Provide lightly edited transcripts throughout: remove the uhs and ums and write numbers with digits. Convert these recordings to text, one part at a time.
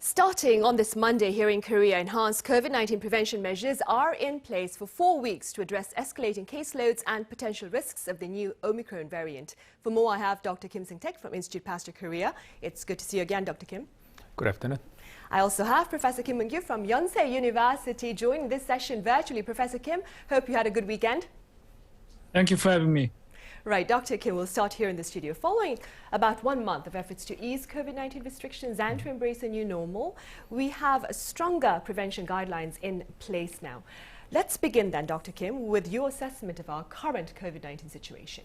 Starting on this Monday here in Korea, enhanced COVID-19 prevention measures are in place for 4 weeks to address escalating caseloads and potential risks of the new Omicron variant. For more, I have Dr. Kim Seung-taek from Institute Pasteur Korea. It's good to see you again, Dr. Kim. Good afternoon. I also have Professor Kim Moon-kyu from Yonsei University joining this session virtually. Professor Kim, hope you had a good weekend. Thank you for having me. Right, Dr. Kim, we'll start here in the studio. Following about 1 month of efforts to ease COVID-19 restrictions and to embrace a new normal, we have stronger prevention guidelines in place now. Let's begin then, Dr. Kim, with your assessment of our current COVID-19 situation.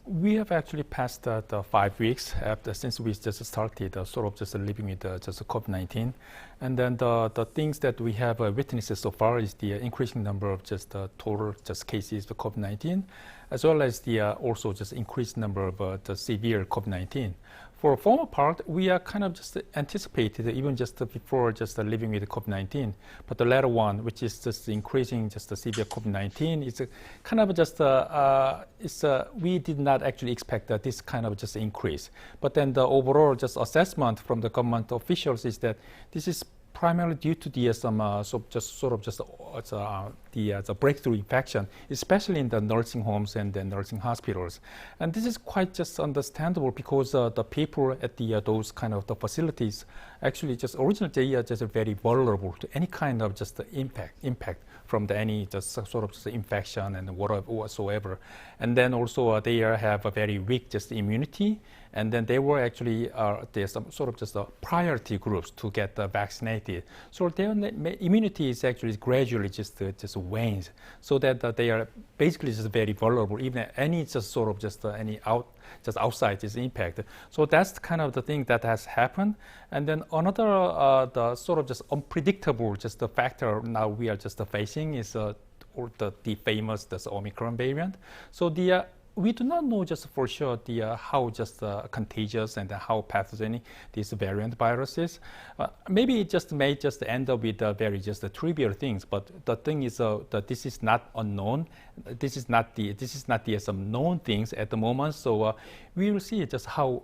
We have actually passed the 5 weeks since we just started just living with just COVID-19. And then the things that we have witnessed so far is the increasing number of total cases of COVID-19, as well as the also increased number of the severe COVID-19. For a former part, we are kind of anticipated even before living with COVID-19. But the latter one, which is increasing the severe COVID-19, is kind of we did not actually expect this kind of increase. But then the overall assessment from the government officials is that this is primarily due to the the breakthrough infection, especially in the nursing homes and the nursing hospitals. And this is quite understandable because the people at those kind of the facilities actually originally they are very vulnerable to any kind of impact from any infection and whatsoever. And then also they have a very weak immunity. And then they were actually there's some priority groups to get vaccinated. So their immunity is actually gradually wanes, so that they are basically very vulnerable, even any any outside impact. So that's kind of the thing that has happened. And then another the unpredictable the factor now we are facing is the famous Omicron variant. So we do not know for sure how contagious and how pathogenic this variant virus is. Maybe it may end up with very trivial things. But the thing is that this is not unknown. This is not some known things at the moment. So we will see how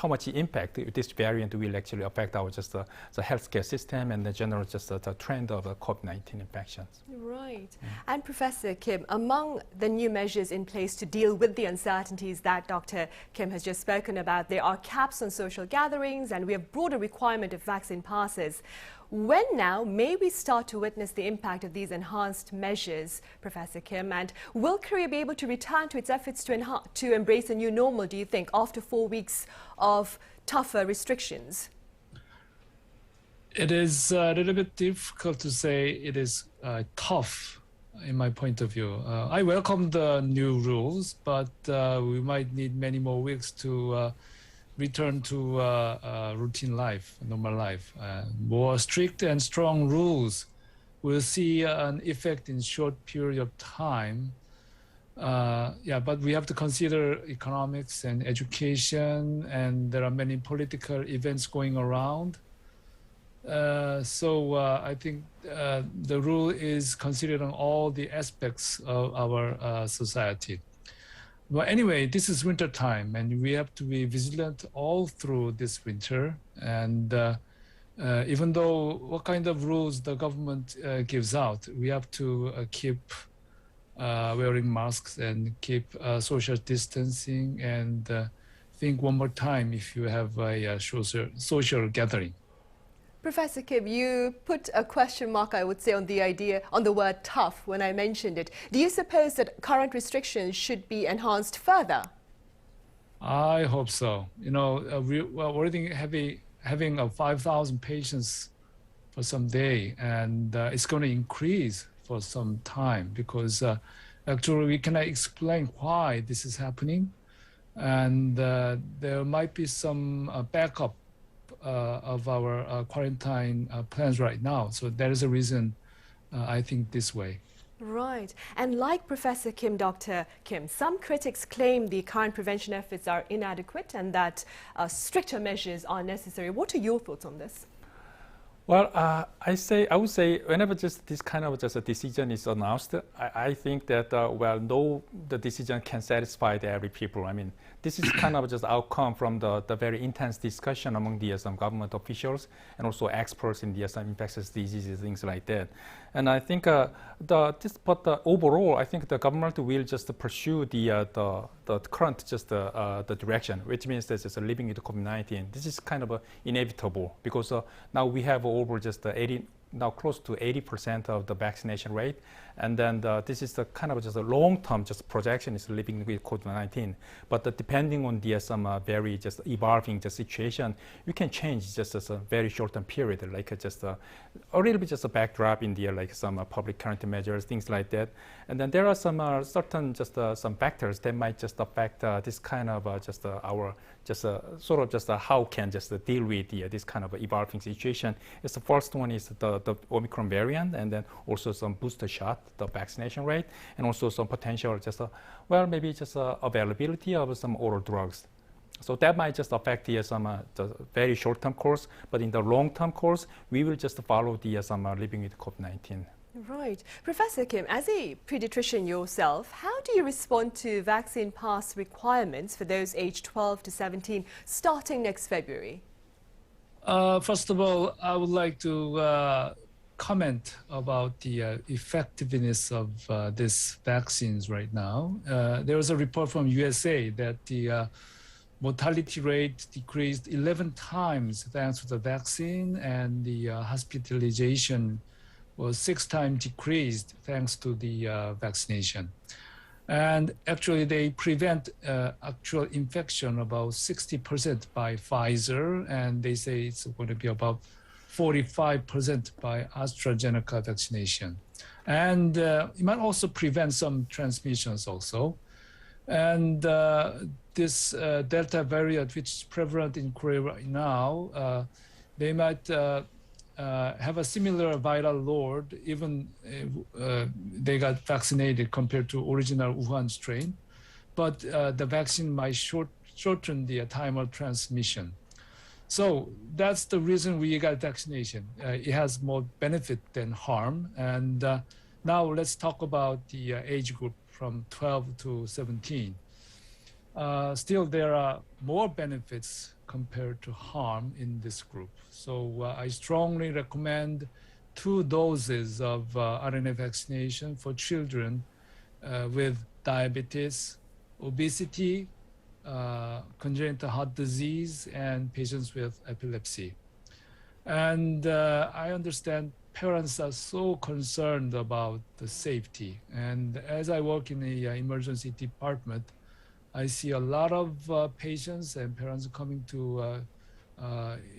much impact this variant will actually affect our the healthcare system and the general the trend of COVID-19 infections. Right. And Professor Kim, among the new measures in place to deal with the uncertainties that Dr. Kim has just spoken about, there are caps on social gatherings and we have broader requirement of vaccine passes. When now may we start to witness the impact of these enhanced measures, Professor Kim, and will Korea be able to return to its efforts to embrace a new normal, do you think, after 4 weeks of tougher restrictions? It is a little bit difficult to say it is tough in my point of view. I welcome the new rules, but we might need many more weeks to return to routine life, normal life. More strict and strong rules will see an effect in short period of time. But we have to consider economics and education, and there are many political events going around. So I think the rule is considering all the aspects of our society. But anyway, this is winter time, and we have to be vigilant all through this winter. And even though what kind of rules the government gives out, we have to keep wearing masks and keep social distancing, and think one more time if you have a social gathering. Professor Kim, you put a question mark, I would say, on the word tough when I mentioned it. Do you suppose that current restrictions should be enhanced further? I hope so. We're already having 5,000 patients for some day, and it's going to increase for some time because actually we cannot explain why this is happening, and there might be some backup of our quarantine plans right now. So there is a reason I think this way. Right. And like Professor Kim, Dr. Kim, some critics claim the current prevention efforts are inadequate and that stricter measures are necessary. What are your thoughts on this? Well, I would say whenever just this kind of just a decision is announced, I think that no, the decision can satisfy every people. I mean, this is kind of just outcome from the very intense discussion among the some government officials and also experts in the some infectious diseases, things like that. And I think overall, I think the government will just pursue the current just the direction, which means that just living with COVID-19. This is kind of inevitable because now we have over just now close to 80% of the vaccination rate, and then this is the kind of just a long-term just projection is living with COVID-19. But depending on the some very just evolving just situation, you can change just as a very short-term period, like just a little bit just a backdrop in the like some public quarantine measures, things like that. And then there are some certain just some factors that might just affect this kind of just our just sort of just how can just deal with this kind of evolving situation. It's the first one is the Omicron variant, and then also some booster shot, the vaccination rate, and also some potential just maybe just availability of some oral drugs. So that might just affect the very short-term course, but in the long-term course, we will just follow the living with COVID-19. Right. Professor Kim, as a pediatrician yourself, how do you respond to vaccine pass requirements for those aged 12 to 17 starting next February? First of all, I would like to comment about the effectiveness of these vaccines right now. There was a report from USA that the mortality rate decreased 11 times thanks to the vaccine, and the hospitalization was 6 times decreased thanks to the vaccination. And actually, they prevent actual infection about 60% by Pfizer, and they say it's going to be about 45% by AstraZeneca vaccination. And it might also prevent some transmissions also. And this Delta variant, which is prevalent in Korea right now, they might have a similar viral load, even they got vaccinated compared to original Wuhan strain, but the vaccine might shorten the time of transmission. So that's the reason we got vaccination. It has more benefit than harm. And now let's talk about the age group from 12 to 17. Still, there are more benefits compared to harm in this group. So I strongly recommend 2 doses of RNA vaccination for children with diabetes, obesity, congenital heart disease, and patients with epilepsy. And I understand parents are so concerned about the safety. And as I work in the emergency department, I see a lot of patients and parents coming to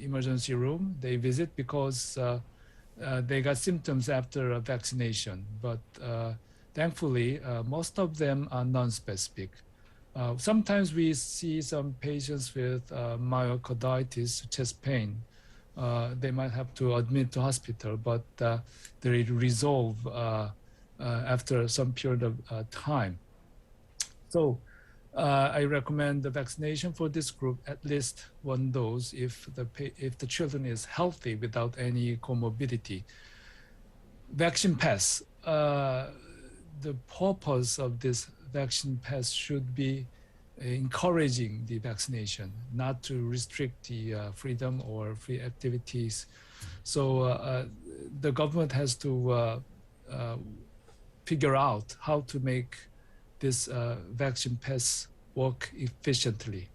emergency room. They visit because they got symptoms after a vaccination, but thankfully, most of them are non-specific. Sometimes we see some patients with myocarditis, chest pain. They might have to admit to hospital, but they resolve after some period of time. So I recommend the vaccination for this group, at least 1 dose if the children is healthy without any comorbidity. Vaccine pass. The purpose of this vaccine pass should be encouraging the vaccination, not to restrict the freedom or free activities. So the government has to figure out how to make this vaccine pass work efficiently.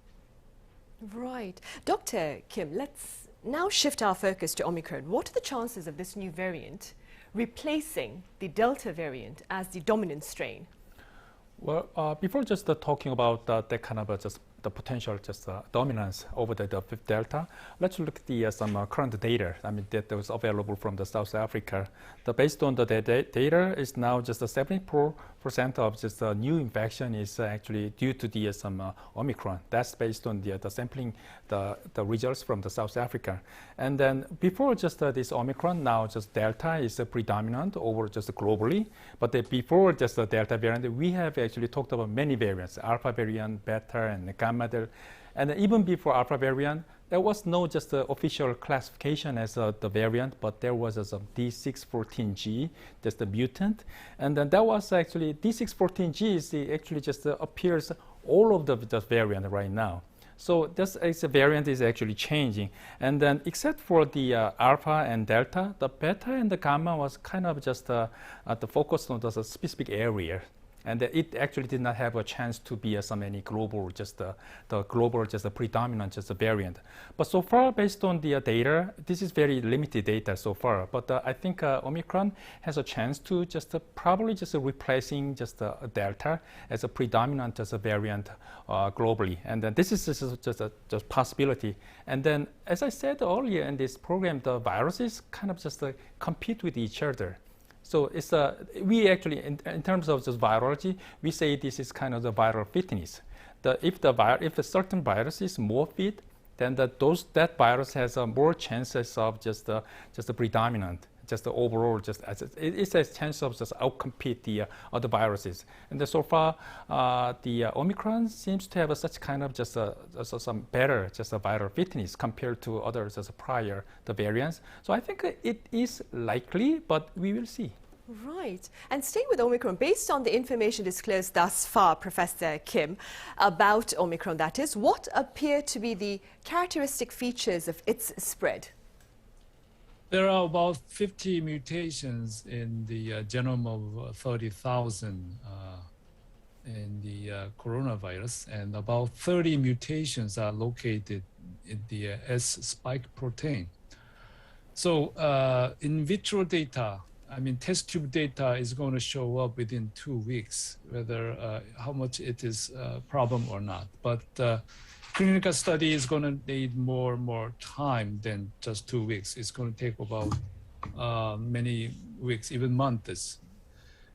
Right. Dr. Kim, let's now shift our focus to Omicron. What are the chances of this new variant replacing the Delta variant as the dominant strain? Well, before just talking about that kind of just the potential just dominance over the Delta, let's look at the some current data. I mean, that was available from the South Africa. Based on the data, is now just 74% of just new infection is actually due to the some Omicron. That's based on the sampling, the results from the South Africa. And then before just this Omicron, now just Delta is predominant over just globally. But before just the Delta variant, we have actually talked about many variants: Alpha variant, Beta, and Gamma. And even before Alpha variant, there was no just official classification as the variant, but there was a D614G, just a mutant, and then that was actually D614G is actually just appears all of the variant right now. So this is a variant is actually changing, and then except for the alpha and delta, the beta and the gamma was kind of just the focus on the specific area. And it actually did not have a chance to be any global, just the global, just the predominant, just the variant. But so far, based on the data, this is very limited data so far. But I think Omicron has a chance to just probably just replacing just Delta as a predominant just a variant globally. And then this is just a possibility. And then, as I said earlier in this program, the viruses kind of just compete with each other. So it's we actually, in terms of just virology, we say this is kind of the viral fitness. If a certain virus is more fit, then that virus has more chances of just the predominant, just the overall, it has chance of just outcompete the other viruses. And so far, the Omicron seems to have such kind of just some better just a viral fitness compared to others as prior the variants. So I think it is likely, but we will see. Right. And staying with Omicron, based on the information disclosed thus far, Professor Kim, about Omicron, that is, what appear to be the characteristic features of its spread? There are about 50 mutations in the genome of 30,000 in the coronavirus, and about 30 mutations are located in the S spike protein. So in vitro data, I mean, test tube data is going to show up within 2 weeks, whether how much it is a problem or not. But clinical study is going to need more time than just 2 weeks. It's going to take about many weeks, even months.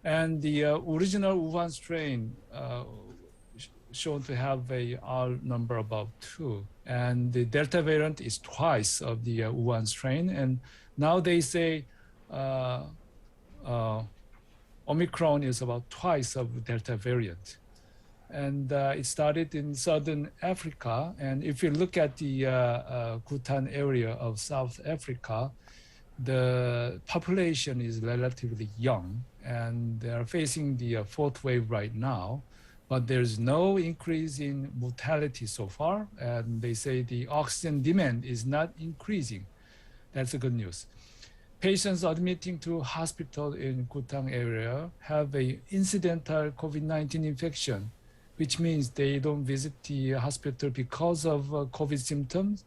And the original Wuhan strain shown to have a R number above 2. And the Delta variant is twice of the Wuhan strain. And now they say Omicron is about twice of the Delta variant. And it started in southern Africa. And if you look at the Kutan area of South Africa, the population is relatively young, and they are facing the fourth wave right now. But there's no increase in mortality so far. And they say the oxygen demand is not increasing. That's the good news. Patients admitting to hospital in Kutang area have an incidental COVID-19 infection, which means they don't visit the hospital because of COVID symptoms.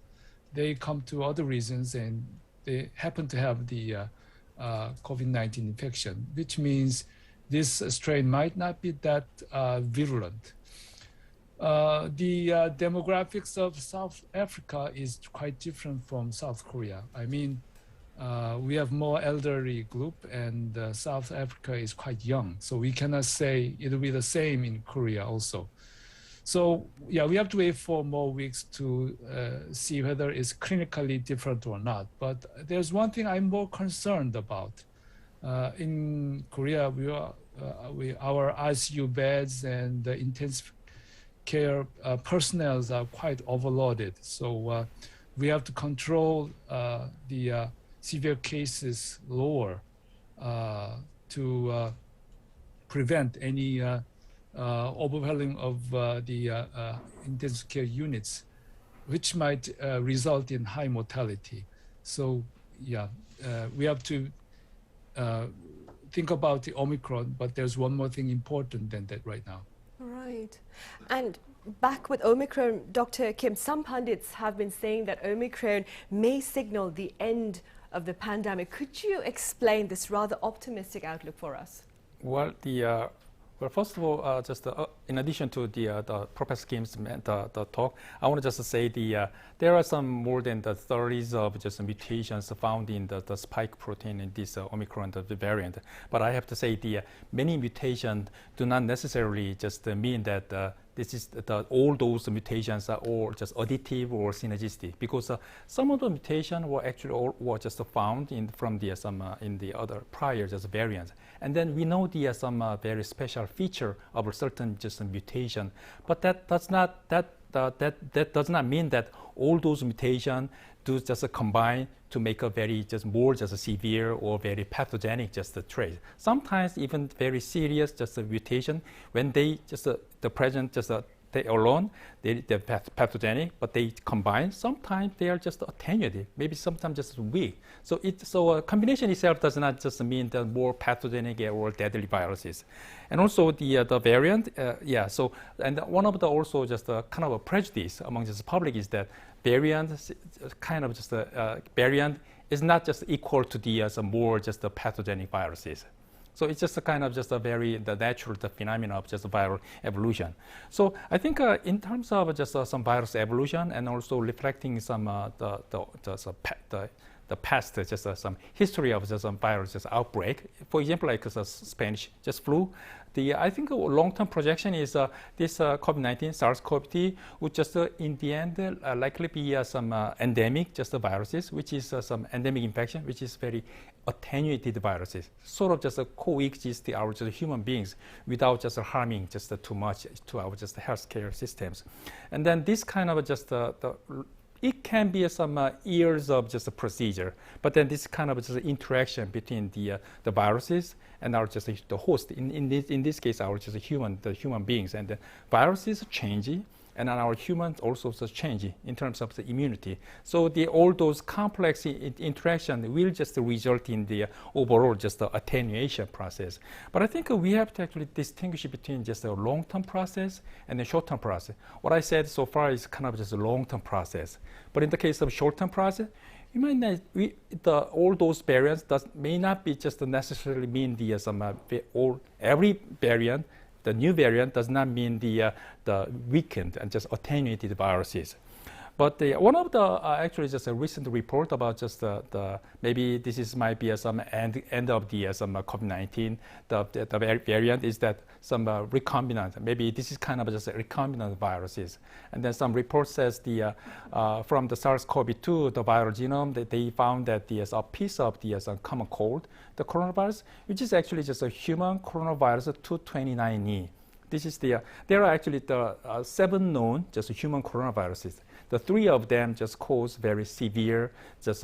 They come to other reasons and they happen to have the COVID-19 infection, which means this strain might not be that virulent. The demographics of South Africa is quite different from South Korea. I mean, we have more elderly group, and South Africa is quite young. So we cannot say it'll be the same in Korea also. So yeah, we have to wait for more weeks to see whether it's clinically different or not. But there's one thing I'm more concerned about. In Korea, our ICU beds and the intensive care personnel are quite overloaded. So we have to control the severe cases lower to prevent any overwhelming of the intensive care units, which might result in high mortality. So yeah, we have to think about the Omicron, but there's one more thing important than that right now. Right. And back with Omicron, Dr. Kim, some pundits have been saying that Omicron may signal the end of the pandemic. Could you explain this rather optimistic outlook for us? Well, first of all, just in addition to the Professor Kim's the talk, I want to just say there are some more than the 30s of just mutations found in the spike protein in this Omicron the variant. But I have to say many mutations do not necessarily just mean that this is all those mutations are all just additive or synergistic, because some of the mutations were actually just found in the other prior just variants, and then we know some very special feature of a certain just mutation, but that that does not mean that all those mutations do just combine to make a very just more just a severe or very pathogenic just a trait. Sometimes even very serious just a mutation when they just the present just they alone they're pathogenic, but they combine. Sometimes they are just attenuated, maybe sometimes just weak. So a combination itself does not just mean the more pathogenic or deadly viruses. And also the variant, So and one of the also just kind of a prejudice among the public is that variant kind of just variant is not just equal to the some more just the pathogenic viruses. So it's just a kind of just a very natural phenomenon of just viral evolution. So I think in terms of just some virus evolution and also reflecting some the past, just some history of just some virus just outbreak. For example, like Spanish just flu. I think a long-term projection is this COVID-19, SARS-CoV-2 would just in the end likely be some endemic just viruses, which is some endemic infection, which is very attenuated viruses, sort of just coexist our just human beings without just harming just too much to our just healthcare systems. And then this kind of just it can be some years of just a procedure, but then this kind of just interaction between the viruses and our just the host. In this case, our just the human beings, and the viruses changing, and our humans also change in terms of the immunity. So all those complex interactions will just result in the overall just the attenuation process. But I think we have to actually distinguish between just a long-term process and a short-term process. What I said so far is kind of just a long-term process. But in the case of short-term process, you might not, all those variants may not be just necessarily mean every variant. The new variant does not mean the weakened and just attenuated viruses. But one of the actually just a recent report about just maybe this might be some end of the some COVID-19 the variant is that some recombinant, maybe this is kind of just recombinant viruses. And then some report says from the SARS-CoV-2 the viral genome that they found that there's a piece of the common cold, the coronavirus, which is actually just a human coronavirus 229E. This is there are actually 7 known just human coronaviruses. The 3 of them just cause very severe just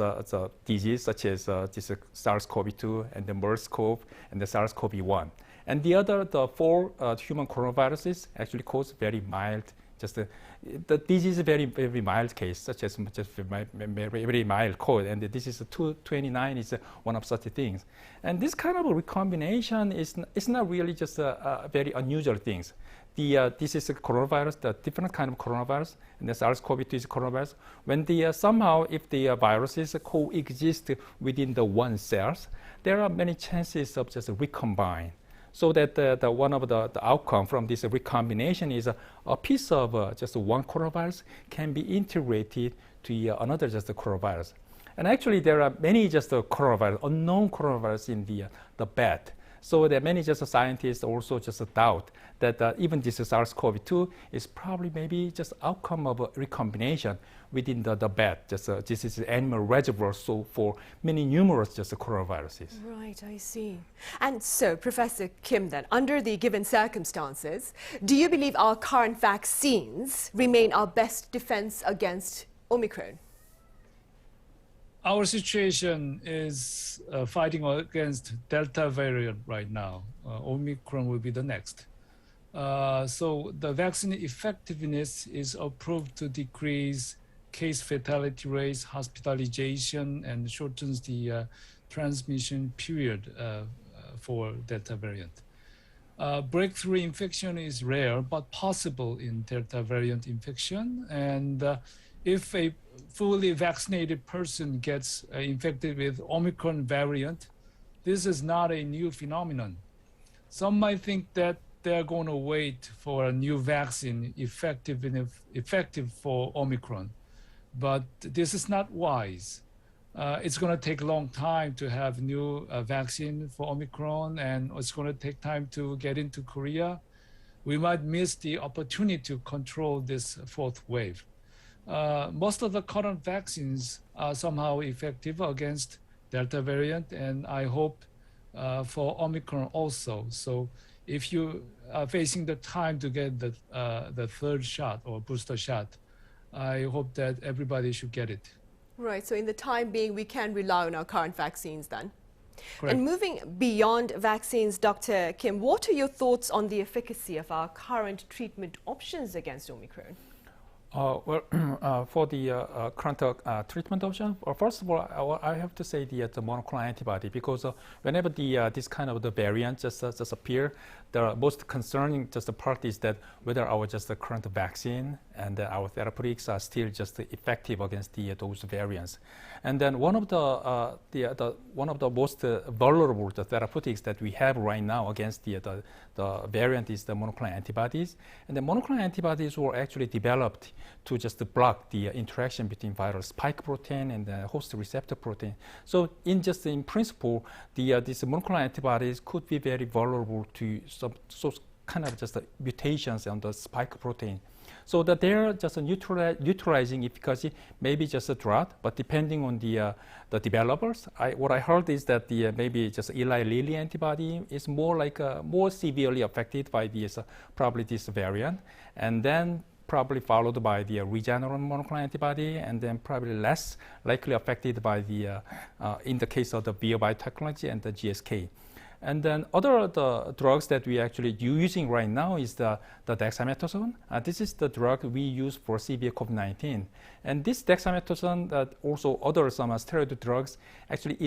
disease such as this SARS-CoV-2 and the MERS-CoV and the SARS-CoV-1. And the 4 human coronaviruses actually cause very mild, the disease is very, very mild case, such as just very mild cold. And this is 229 is one of such things. And this kind of a recombination is not really just very unusual things. This is a coronavirus, the different kind of coronavirus, and the SARS-CoV-2 is coronavirus. When somehow if the viruses coexist within the one cells, there are many chances of just recombine. So that one of the outcome from this recombination is a piece of just one coronavirus can be integrated to another just coronavirus. And actually there are many just coronavirus, unknown coronavirus in the bat. So there are many just scientists also just doubt that even this SARS-CoV-2 is probably maybe just outcome of a recombination within the bat. This is animal reservoir, so for many numerous just coronaviruses. Right, I see. And so, Professor Kim, then, under the given circumstances, do you believe our current vaccines remain our best defense against Omicron? Our situation is fighting against Delta variant right now. Omicron will be the next. So the vaccine effectiveness is approved to decrease case fatality rates, hospitalization, and shortens the transmission period for Delta variant. Breakthrough infection is rare, but possible in Delta variant infection. And if a fully vaccinated person gets infected with Omicron variant, this is not a new phenomenon. Some might think that they're going to wait for a new vaccine effective for Omicron, but this is not wise. It's going to take a long time to have new vaccine for Omicron, and it's going to take time to get into Korea. We might miss the opportunity to control this 4th wave. Most of the current vaccines are somehow effective against Delta variant, and I hope for Omicron also. So if you are facing the time to get the third shot or booster shot, I hope that everybody should get it. Right, so in the time being, we can rely on our current vaccines then. Correct. And moving beyond vaccines, Dr. Kim, what are your thoughts on the efficacy of our current treatment options against Omicron? For the current treatment option, first of all, I have to say the monoclonal antibody, because whenever this kind of the variant just appear, the most concerning just the part is that whether our just the current vaccine and our therapeutics are still just effective against those variants. And then one of the most vulnerable therapeutics that we have right now against the variant is the monoclonal antibodies. And the monoclonal antibodies were actually developed to just block the interaction between viral spike protein and the host receptor protein. So in principle, these monoclonal antibodies could be very vulnerable to some kind of just mutations on the spike protein. So that they're just neutralizing efficacy, maybe just a drug, but depending on the developers, what I heard is that maybe just Eli Lilly antibody is more severely affected by probably this variant, and then probably followed by the Regeneron monoclonal antibody, and then probably less likely affected by in the case of the biotechnology and the GSK. And then the drugs that we actually using right now is the dexamethasone. This is the drug we use for severe COVID-19. And this dexamethasone, also other some steroid drugs, actually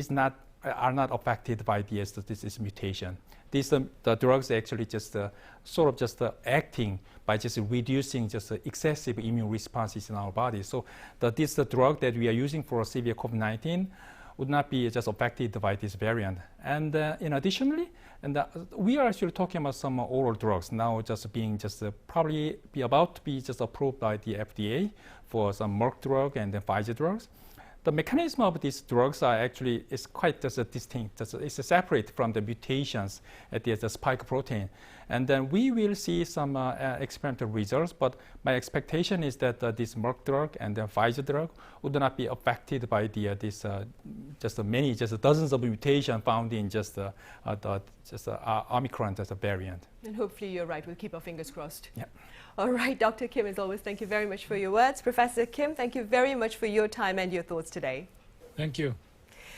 are not affected by this mutation. The drugs actually just acting by just reducing excessive immune responses in our body. So the drug that we are using for severe COVID-19 would not be just affected by this variant. And in additionally, we are actually talking about some oral drugs now probably about to be approved by the FDA for some Merck drug and then Pfizer drugs. The mechanism of these drugs is quite distinct. It's separate from the mutations at the spike protein. And then we will see some experimental results, but my expectation is that this Merck drug and the Pfizer drug would not be affected by many dozens of mutations found in Omicron variant. And hopefully you're right. We'll keep our fingers crossed. Yeah. All right, Dr. Kim, as always, thank you very much for your words. Professor Kim, thank you very much for your time and your thoughts today. Thank you.